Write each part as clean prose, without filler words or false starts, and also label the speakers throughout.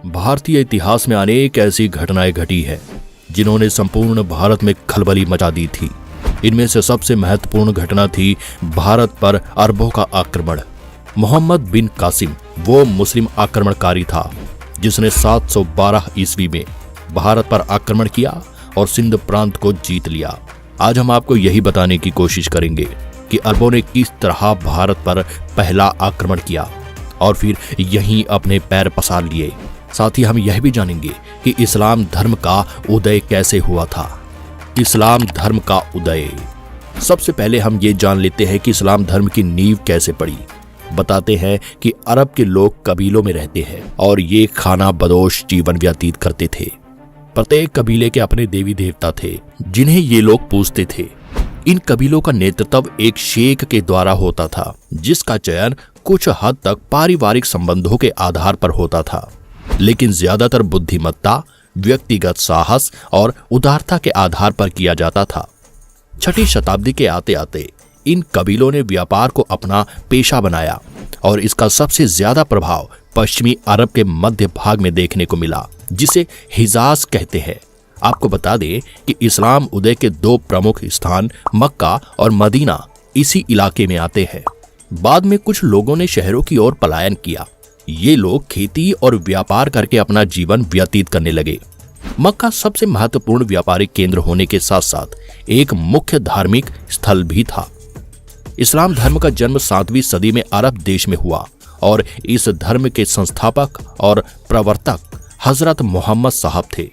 Speaker 1: भारतीय इतिहास में अनेक ऐसी घटनाएं घटी हैं जिन्होंने संपूर्ण भारत में खलबली मचा दी थी। इनमें से सबसे महत्वपूर्ण घटना थी भारत पर अरबों का आक्रमण। मोहम्मद बिन कासिम वो मुस्लिम आक्रमणकारी था जिसने 712 ईस्वी में भारत पर आक्रमण किया और सिंध प्रांत को जीत लिया। आज हम आपको यही बताने की कोशिश करेंगे कि अरबों ने किस तरह भारत पर पहला आक्रमण किया और फिर यहीं अपने पैर पसार लिए। साथ ही हम यह भी जानेंगे कि इस्लाम धर्म का उदय कैसे हुआ था। इस्लाम धर्म का उदय। सबसे पहले हम ये जान लेते हैं कि इस्लाम धर्म की नींव कैसे पड़ी। बताते हैं कि अरब के लोग कबीलों में रहते हैं और ये खाना बदोश जीवन व्यतीत करते थे। प्रत्येक कबीले के अपने देवी देवता थे जिन्हें ये लोग पूजते थे। इन कबीलों का नेतृत्व एक शेख के द्वारा होता था जिसका चयन कुछ हद तक पारिवारिक संबंधों के आधार पर होता था, लेकिन ज्यादातर बुद्धिमत्ता, व्यक्तिगत साहस और उदारता के आधार पर किया जाता था। 6वीं शताब्दी के आते आते इन कबीलों ने व्यापार को अपना पेशा बनाया और इसका सबसे ज्यादा प्रभाव पश्चिमी अरब के मध्य भाग में देखने को मिला जिसे हिजाज कहते हैं। आपको बता दें कि इस्लाम उदय के 2 प्रमुख स्थान मक्का और मदीना इसी इलाके में आते हैं। बाद में कुछ लोगों ने शहरों की ओर पलायन किया। ये लोग खेती और व्यापार करके अपना जीवन व्यतीत करने लगे। मक्का सबसे महत्वपूर्ण व्यापारिक केंद्र होने के साथ साथ एक मुख्य धार्मिक स्थल भी था। इस्लाम धर्म का जन्म 7वीं सदी में अरब देश में हुआ और इस धर्म के संस्थापक और प्रवर्तक हजरत मोहम्मद साहब थे।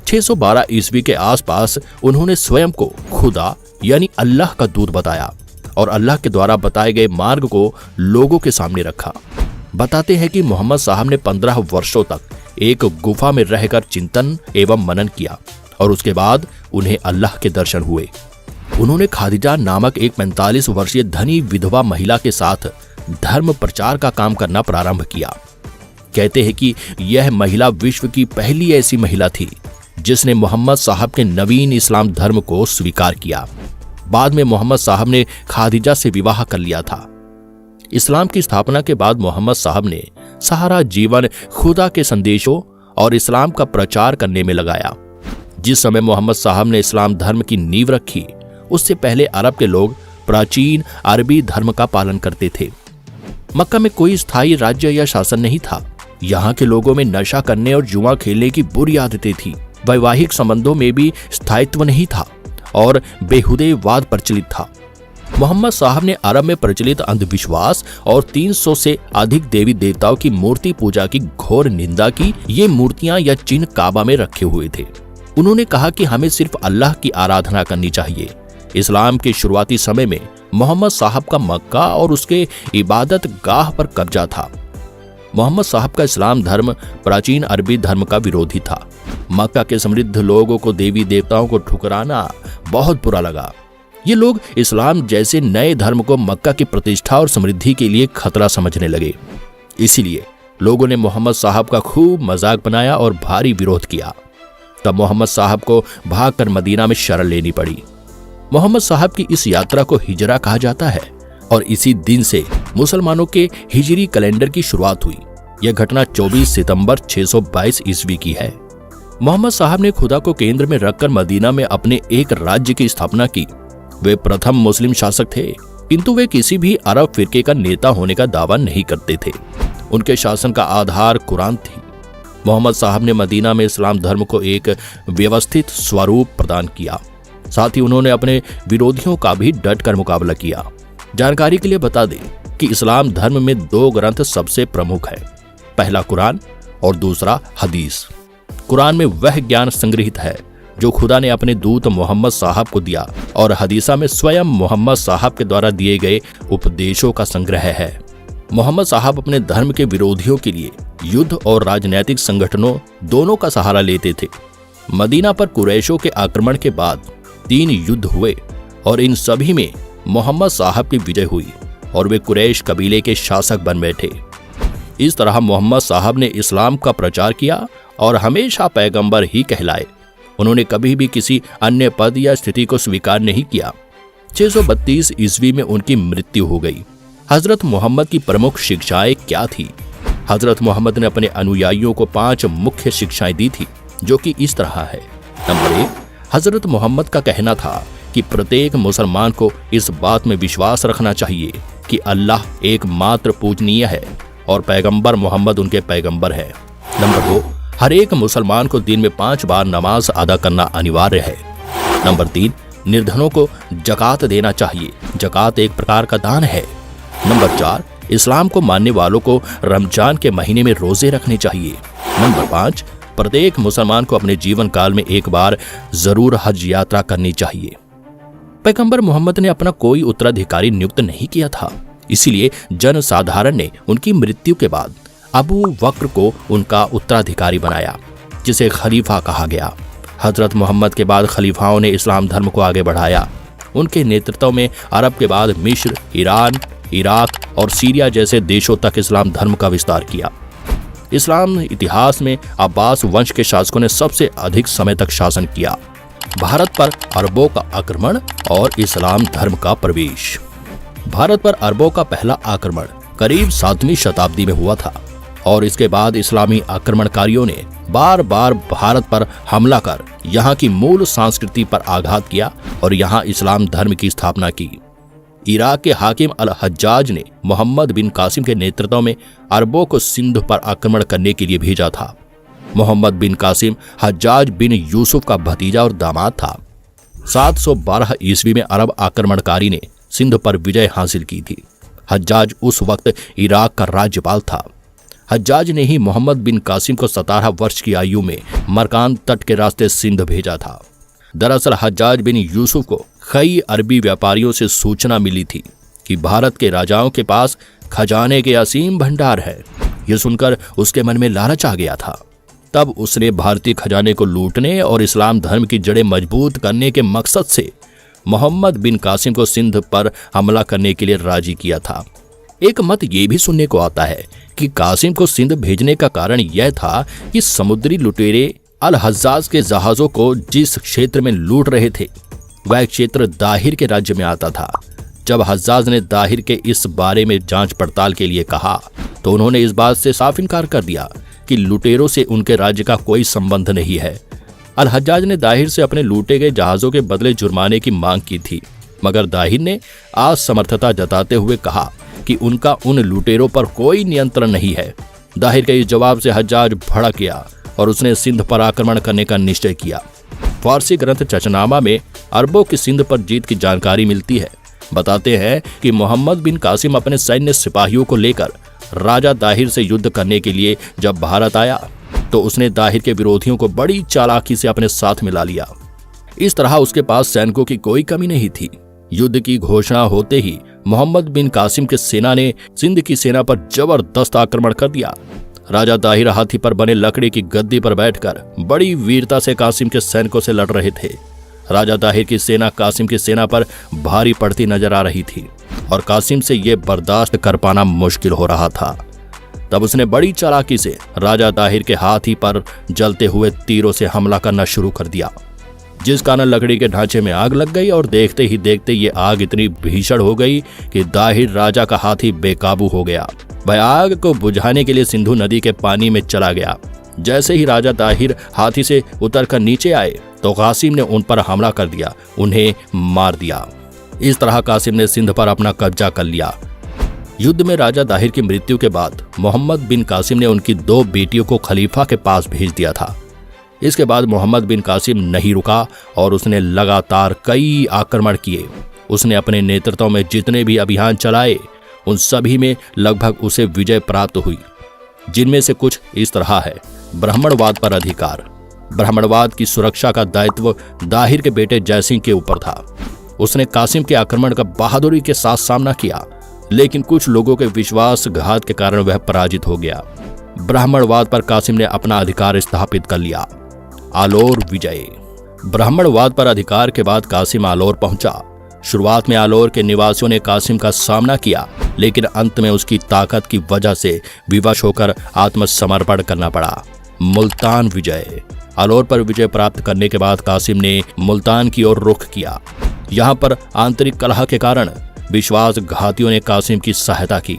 Speaker 1: 612 ईस्वी के आसपास उन्होंने स्वयं को खुदा यानी अल्लाह का दूत बताया और अल्लाह के द्वारा बताए गए मार्ग को लोगों के सामने रखा। बताते हैं कि मोहम्मद साहब ने 15 वर्षों तक एक गुफा में रहकर चिंतन एवं मनन किया और उसके बाद उन्हें अल्लाह के दर्शन हुए। उन्होंने खादिजा नामक एक 45 वर्षीय धनी विधवा महिला के साथ धर्म प्रचार का काम करना प्रारंभ किया। कहते हैं कि यह महिला विश्व की पहली ऐसी महिला थी जिसने मोहम्मद साहब के नवीन इस्लाम धर्म को स्वीकार किया। बाद में मोहम्मद साहब ने खादिजा से विवाह कर लिया था। इस्लाम की स्थापना के बाद मोहम्मद साहब ने सारा जीवन खुदा के संदेशों और इस्लाम का प्रचार करने में लगाया। जिस समय मोहम्मद साहब ने इस्लाम धर्म की नींव रखी उससे पहले अरब के लोग प्राचीन अरबी धर्म का पालन करते थे। मक्का में कोई स्थायी राज्य या शासन नहीं था। यहाँ के लोगों में नशा करने और जुआ खेलने की बुरी आदतें थी। वैवाहिक संबंधों में भी स्थायित्व नहीं था और बेहुदे वाद प्रचलित था। मोहम्मद साहब ने अरब में प्रचलित अंधविश्वास और 300 से अधिक देवी देवताओं की मूर्ति पूजा की घोर निंदा की। ये मूर्तियां या चिन्ह काबा में रखे हुए थे। उन्होंने कहा कि हमें सिर्फ अल्लाह की आराधना करनी चाहिए। इस्लाम के शुरुआती समय में मोहम्मद साहब का मक्का और उसके इबादत गाह पर कब्जा था। मोहम्मद साहब का इस्लाम धर्म प्राचीन अरबी धर्म का विरोधी था। मक्का के समृद्ध लोगों को देवी देवताओं को ठुकराना बहुत बुरा लगा। ये लोग इस्लाम जैसे नए धर्म को मक्का की प्रतिष्ठा और समृद्धि के लिए खतरा समझने लगे। इसीलिए लोगों ने मोहम्मद साहब का खूब मजाक बनाया और भारी विरोध किया। तब मोहम्मद साहब को भागकर मदीना में शरण लेनी पड़ी। मोहम्मद साहब की इस यात्रा को हिजरा कहा जाता है और इसी दिन से मुसलमानों के हिजरी कैलेंडर की शुरुआत हुई। यह घटना 24 सितंबर 622 ईस्वी की है। मोहम्मद साहब ने खुदा को केंद्र में रखकर मदीना में अपने एक राज्य की स्थापना की। वे प्रथम मुस्लिम शासक थे, किंतु वे किसी भी अरब फिरके का नेता होने का दावा नहीं करते थे। उनके शासन का आधार कुरान थी। मोहम्मद साहब ने मदीना में इस्लाम धर्म को एक व्यवस्थित स्वरूप प्रदान किया। साथ ही उन्होंने अपने विरोधियों का भी डट कर मुकाबला किया। जानकारी के लिए बता दें कि इस्लाम धर्म में 2 ग्रंथ सबसे प्रमुख है। पहला कुरान और दूसरा हदीस। कुरान में वह ज्ञान संग्रहित है जो खुदा ने अपने दूत मोहम्मद साहब को दिया और हदीसा में स्वयं मोहम्मद साहब के द्वारा दिए गए उपदेशों का संग्रह है। मोहम्मद साहब अपने धर्म के विरोधियों के लिए युद्ध और राजनैतिक संगठनों दोनों का सहारा लेते थे। मदीना पर कुरैशों के आक्रमण के बाद 3 युद्ध हुए और इन सभी में मोहम्मद साहब की विजय हुई और वे कुरैश कबीले के शासक बन बैठे। इस तरह मोहम्मद साहब ने इस्लाम का प्रचार किया और हमेशा पैगंबर ही कहलाए। उन्होंने कभी भी किसी अन्य पद या स्थिति को स्वीकार नहीं किया। 632 ईस्वी में उनकी मृत्यु हो गई। हजरत मोहम्मद की प्रमुख शिक्षाएं क्या थी? हजरत मोहम्मद ने अपने अनुयायियों को 5 मुख्य शिक्षाएं दी थी, जो कि इस तरह है। नंबर 1, हजरत मोहम्मद का कहना था कि प्रत्येक मुसलमान को इस बात में विश्वास रखना चाहिए कि अल्लाह एकमात्र पूजनीय है और पैगंबर मोहम्मद उनके पैगंबर है। नंबर 2, हर एक मुसलमान को दिन में 5 बार नमाज अदा करना अनिवार्य है। नंबर 3, निर्धनों को जकात देना चाहिए, जकात एक प्रकार का दान है। नंबर 4, इस्लाम को मानने वालों को रमजान के महीने में रोजे रखने चाहिए। नंबर 5, प्रत्येक मुसलमान को अपने जीवन काल में एक बार जरूर हज यात्रा करनी चाहिए। पैगंबर मोहम्मद ने अपना कोई उत्तराधिकारी नियुक्त नहीं किया था, इसीलिए जनसाधारण ने उनकी मृत्यु के बाद अबू बकर को उनका उत्तराधिकारी बनाया, जिसे खलीफा कहा गया। हजरत मोहम्मद के बाद खलीफाओं ने इस्लाम धर्म को आगे बढ़ाया। उनके नेतृत्व में अरब के बाद मिस्र, ईरान, इराक और सीरिया जैसे देशों तक इस्लाम धर्म का विस्तार किया। इस्लाम इतिहास में अब्बास वंश के शासकों ने सबसे अधिक समय तक शासन किया। भारत पर अरबों का आक्रमण और इस्लाम धर्म का प्रवेश। भारत पर अरबों का पहला आक्रमण करीब 7वीं शताब्दी में हुआ था और इसके बाद इस्लामी आक्रमणकारियों ने बार बार भारत पर हमला कर यहाँ की मूल संस्कृति पर आघात किया और यहाँ इस्लाम धर्म की स्थापना की। इराक के हाकिम अल हज्जाज ने मोहम्मद बिन कासिम के नेतृत्व में अरबों को सिंध पर आक्रमण करने के लिए भेजा था। मोहम्मद बिन कासिम हज्जाज बिन यूसुफ का भतीजा और दामाद था। 712 ईस्वी में अरब आक्रमणकारी ने सिंध पर विजय हासिल की थी। हज्जाज उस वक्त इराक का राज्यपाल था। हज्जाज ने ही मोहम्मद बिन कासिम को 17 वर्ष की आयु में मरकान तट के रास्ते सिंध भेजा था। दरअसल हज्जाज बिन यूसुफ को कई अरबी व्यापारियों से सूचना मिली थी कि भारत के राजाओं के पास खजाने के असीम भंडार है। यह सुनकर उसके मन में लालच आ गया था। तब उसने भारतीय खजाने को लूटने और इस्लाम धर्म की जड़ें मजबूत करने के मकसद से मोहम्मद बिन कासिम को सिंध पर हमला करने के लिए राजी किया था। एक मत ये भी सुनने को आता है कि कासिम को सिंध भेजने का कारण यह था कि समुद्री लुटेरे अल हज्जाज के जहाजों को जिस क्षेत्र में लूट रहे थे वह क्षेत्र दाहिर के राज्य में आता था। जब हज्जाज ने दाहिर के इस बारे में जांच पड़ताल के लिए कहा तो उन्होंने इस बात से साफ इनकार कर दिया कि लुटेरों से उनके राज्य का कोई संबंध नहीं है। अल हज्जाज ने दाहिर से अपने लूटे गए जहाजों के बदले जुर्माने की मांग की थी, मगर दाहिर ने असमर्थता जताते हुए कहा कि उनका उन लुटेरों पर कोई नियंत्रण नहीं है। दाहिर के इस जवाब से हज्जाज भड़क गया और उसने सिंध पर आक्रमण करने का निश्चय किया। फारसी ग्रंथ चचनामा में अरबों की सिंध पर जीत की जानकारी मिलती है। बताते हैं कि मोहम्मद बिन कासिम अपने सैन्य सिपाहियों को लेकर राजा दाहिर से युद्ध करने के लिए जब भारत आया तो उसने दाहिर के विरोधियों को बड़ी चालाकी से अपने साथ मिला लिया। इस तरह उसके पास सैनिकों की कोई कमी नहीं थी। युद्ध की घोषणा होते ही मोहम्मद बिन कासिम के सेना ने सिंध की सेना पर जबरदस्त आक्रमण कर दिया। राजा दाहिर हाथी पर बने लकड़ी की गद्दी पर बैठकर बड़ी वीरता से कासिम के सैनिकों से लड़ रहे थे। राजा दाहिर की सेना कासिम की सेना पर भारी पड़ती नजर आ रही थी और कासिम से ये बर्दाश्त कर पाना मुश्किल हो रहा था। तब उसने बड़ी चालाकी से राजा दाहिर के हाथी पर जलते हुए तीरों से हमला करना शुरू कर दिया, जिस कारण लकड़ी के ढांचे में आग लग गई और देखते ही देखते ये आग इतनी भीषण हो गई कि दाहिर राजा का हाथी बेकाबू हो गया। वह आग को बुझाने के लिए सिंधु नदी के पानी में चला गया। जैसे ही राजा दाहिर हाथी से उतरकर नीचे आए तो कासिम ने उन पर हमला कर दिया, उन्हें मार दिया। इस तरह कासिम ने सिंध पर अपना कब्जा कर लिया। युद्ध में राजा दाहिर की मृत्यु के बाद मोहम्मद बिन कासिम ने उनकी 2 बेटियों को खलीफा के पास भेज दिया था। इसके बाद मोहम्मद बिन कासिम नहीं रुका और उसने लगातार कई आक्रमण किए। उसने अपने नेतृत्व में जितने भी अभियान चलाए उन सभी में लगभग उसे विजय प्राप्त हुई, जिनमें से कुछ इस तरह है। ब्राह्मणवाद पर अधिकार। ब्राह्मणवाद की सुरक्षा का दायित्व दाहिर के बेटे जयसिंह के ऊपर था। उसने कासिम के आक्रमण का बहादुरी के साथ सामना किया, लेकिन कुछ लोगों के विश्वासघात के कारण वह पराजित हो गया। ब्राह्मणवाद पर कासिम ने अपना अधिकार स्थापित कर लिया। आलोर विजय। ब्राह्मणवाद पर अधिकार के बाद कासिम आलोर पहुंचा। शुरुआत में आलोर के निवासियों ने कासिम का सामना किया, लेकिन अंत में उसकी ताकत की वजह से विवश होकर आत्मसमर्पण करना पड़ा। मुल्तान विजय। आलोर पर विजय प्राप्त करने के बाद कासिम ने मुल्तान की ओर रुख किया। यहाँ पर आंतरिक कलह के कारण विश्वासघातियों ने कासिम की सहायता की।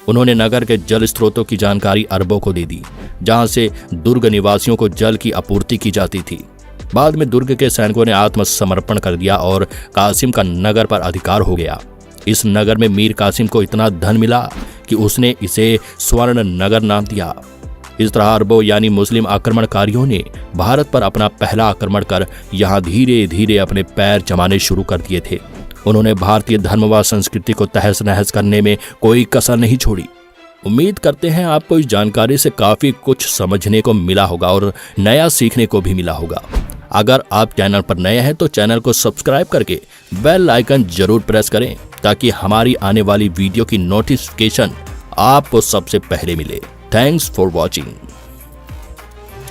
Speaker 1: उन्होंने नगर के जल स्रोतों की जानकारी अरबों को दे दी, जहां से दुर्ग निवासियों को जल की आपूर्ति की जाती थी। बाद में दुर्ग के सैनिकों ने आत्मसमर्पण कर दिया और कासिम का नगर पर अधिकार हो गया। इस नगर में मीर कासिम को इतना धन मिला कि उसने इसे स्वर्ण नगर नाम दिया। इस तरह अरबों यानी मुस्लिम आक्रमणकारियों ने भारत पर अपना पहला आक्रमण कर यहाँ धीरे धीरे अपने पैर जमाने शुरू कर दिए थे। उन्होंने भारतीय धर्म व संस्कृति को तहस नहस करने में कोई कसर नहीं छोड़ी। उम्मीद करते हैं आपको इस जानकारी से काफी कुछ समझने को मिला होगा और नया सीखने को भी मिला होगा। अगर आप चैनल पर नए हैं तो चैनल को सब्सक्राइब करके बेल आइकन जरूर प्रेस करें, ताकि हमारी आने वाली वीडियो की नोटिफिकेशन आपको सबसे पहले मिले। Thanks for watching.